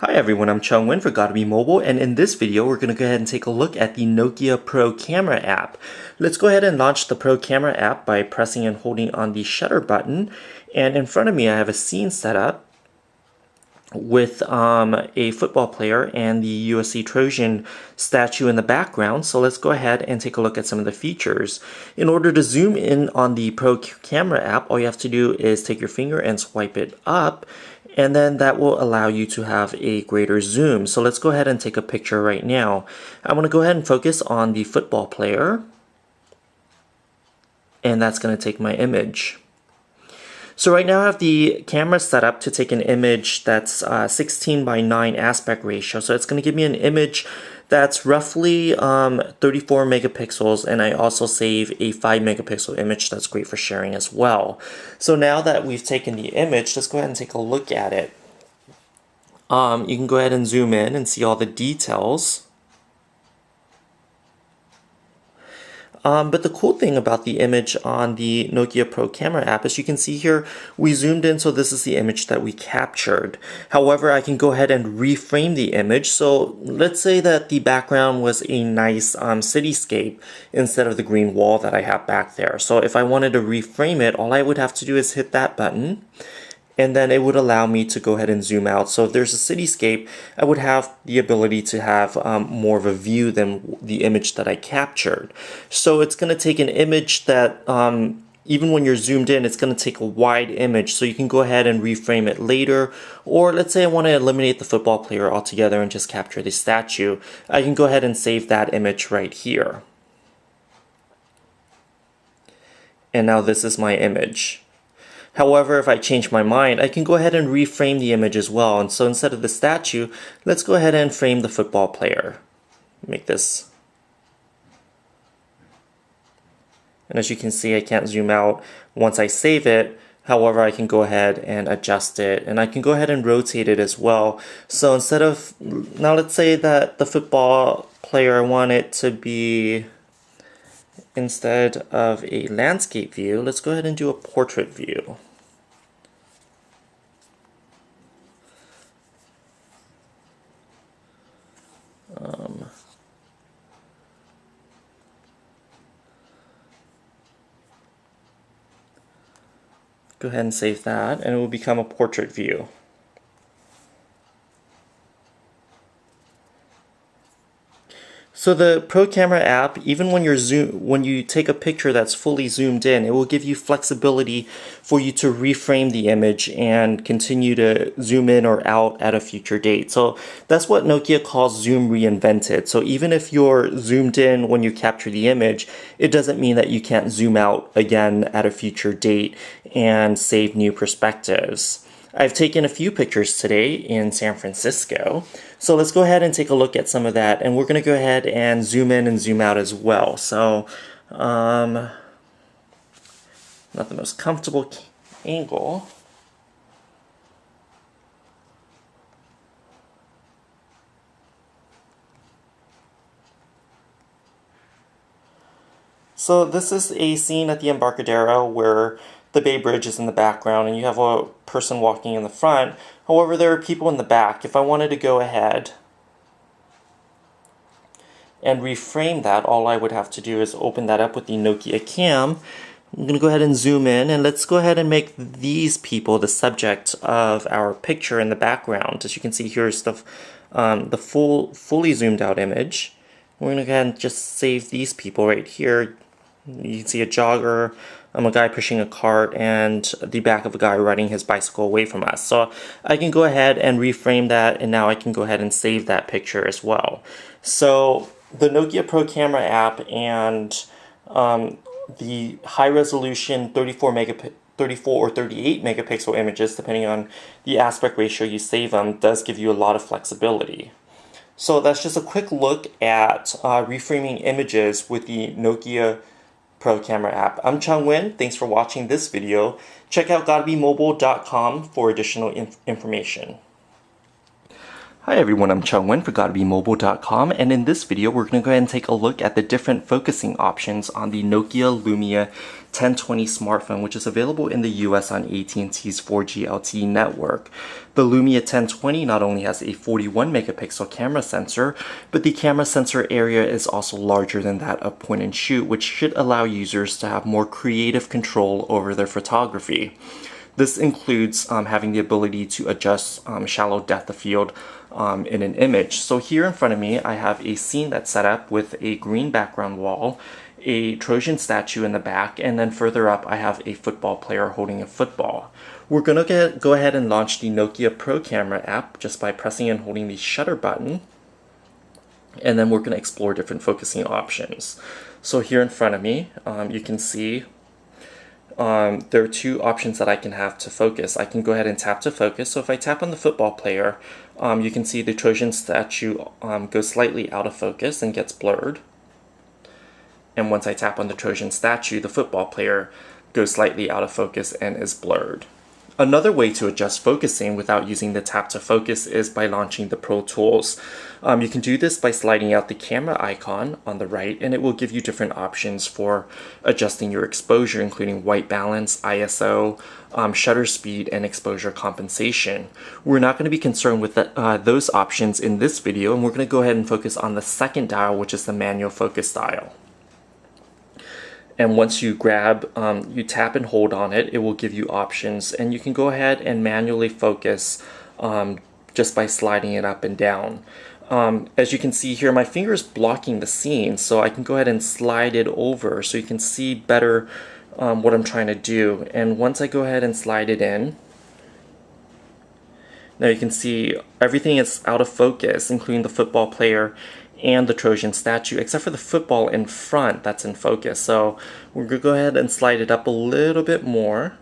Hi everyone, I'm Chung Win for Gotta Be Mobile, and in this video we're going to go ahead and take a look at the Nokia Pro Camera app. Let's go ahead and launch the Pro Camera app by pressing and holding on the shutter button. And in front of me I have a scene set up with a football player and the USC Trojan statue in the background. So let's go ahead and take a look at some of the features. In order to zoom in on the Pro Camera app, all you have to do is take your finger and swipe it up, and then that will allow you to have a greater zoom. So let's go ahead and take a picture right now. I want to go ahead and focus on the football player, and that's going to take my image. So right now I have the camera set up to take an image that's 16 by 9 aspect ratio. So it's going to give me an image that's roughly 34 megapixels, and I also save a 5 megapixel image that's great for sharing as well. So now that we've taken the image, let's go ahead and take a look at it. You can go ahead and zoom in and see all the details. But the cool thing about the image on the Nokia Pro Camera app is you can see here we zoomed in, so this is the image that we captured. However, I can go ahead and reframe the image. So let's say that the background was a nice cityscape instead of the green wall that I have back there. So if I wanted to reframe it, all I would have to do is hit that button, and then it would allow me to go ahead and zoom out. So if there's a cityscape, I would have the ability to have more of a view than the image that I captured. So it's going to take an image that, even when you're zoomed in, it's going to take a wide image. So you can go ahead and reframe it later. Or let's say I want to eliminate the football player altogether and just capture the statue. I can go ahead and save that image right here. And now this is my image. However, if I change my mind, I can go ahead and reframe the image as well. And so instead of the statue, let's go ahead and frame the football player. Make this. And as you can see, I can't zoom out once I save it. However, I can go ahead and adjust it, and I can go ahead and rotate it as well. So instead of, now let's say that the football player, I want it to be, instead of a landscape view, let's go ahead and do a portrait view. Go ahead and save that, and it will become a portrait view. So the Pro Camera app, even when you take a picture that's fully zoomed in, it will give you flexibility for you to reframe the image and continue to zoom in or out at a future date. So that's what Nokia calls Zoom Reinvented. So even if you're zoomed in when you capture the image, it doesn't mean that you can't zoom out again at a future date and save new perspectives. I've taken a few pictures today in San Francisco, so let's go ahead and take a look at some of that, and we're going to go ahead and zoom in and zoom out as well. So, not the most comfortable angle. So this is a scene at the Embarcadero where the Bay Bridge is in the background and you have a person walking in the front. However, there are people in the back. If I wanted to go ahead and reframe that, all I would have to do is open that up with the Nokia Cam. I'm going to go ahead and zoom in, and let's go ahead and make these people the subject of our picture in the background. As you can see, here's the fully zoomed out image. We're going to go ahead and just save these people right here. You can see a jogger, a guy pushing a cart, and the back of a guy riding his bicycle away from us. So I can go ahead and reframe that, and now I can go ahead and save that picture as well. So the Nokia Pro Camera app and the high-resolution 34 or 38 megapixel images, depending on the aspect ratio you save them, does give you a lot of flexibility. So that's just a quick look at reframing images with the Nokia Pro Camera app. I'm Chung Win. Thanks for watching this video. Check out gottabemobile.com for additional information. Hi everyone, I'm Chung Wen for GottaBeMobile.com, and in this video we're going to go ahead and take a look at the different focusing options on the Nokia Lumia 1020 smartphone, which is available in the US on AT&T's 4G LTE network. The Lumia 1020 not only has a 41 megapixel camera sensor, but the camera sensor area is also larger than that of point and shoot, which should allow users to have more creative control over their photography. This includes having the ability to adjust shallow depth of field in an image. So here in front of me, I have a scene that's set up with a green background wall, a Trojan statue in the back, and then further up I have a football player holding a football. We're going to go ahead and launch the Nokia Pro Camera app just by pressing and holding the shutter button, and then we're going to explore different focusing options. So here in front of me, you can see there are two options that I can have to focus. I can go ahead and tap to focus. So if I tap on the football player, you can see the Trojan statue goes slightly out of focus and gets blurred. And once I tap on the Trojan statue, the football player goes slightly out of focus and is blurred. Another way to adjust focusing without using the tap to focus is by launching the Pro Tools. You can do this by sliding out the camera icon on the right, and it will give you different options for adjusting your exposure, including white balance, ISO, shutter speed, and exposure compensation. We're not going to be concerned with those options in this video, and we're going to go ahead and focus on the second dial, which is the manual focus dial. And once you grab, you tap and hold on it, it will give you options, and you can go ahead and manually focus just by sliding it up and down. As you can see here, my finger is blocking the scene, so I can go ahead and slide it over so you can see better what I'm trying to do. And once I go ahead and slide it in, now you can see everything is out of focus, including the football player and the Trojan statue, except for the football in front that's in focus. So we're going to go ahead and slide it up a little bit more,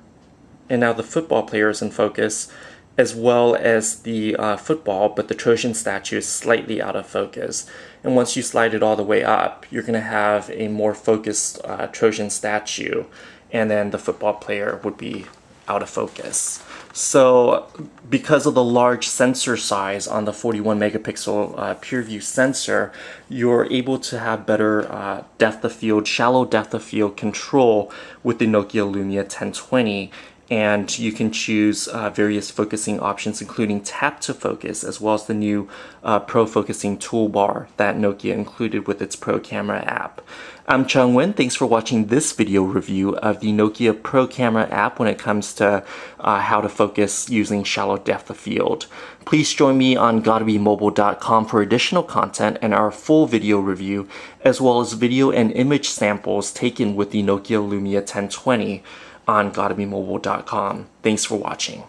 and now the football player is in focus as well as the football, but the Trojan statue is slightly out of focus. And once you slide it all the way up, you're going to have a more focused Trojan statue, and then the football player would be out of focus. So because of the large sensor size on the 41 megapixel pure view sensor, you're able to have better depth of field, shallow depth of field control with the Nokia Lumia 1020. And you can choose various focusing options, including tap to focus, as well as the new Pro Focusing toolbar that Nokia included with its Pro Camera app. I'm Chung Wen. Thanks for watching this video review of the Nokia Pro Camera app when it comes to how to focus using shallow depth of field. Please join me on GottaBeMobile.com for additional content and our full video review, as well as video and image samples taken with the Nokia Lumia 1020 on GottaBeMobile.com. Thanks for watching.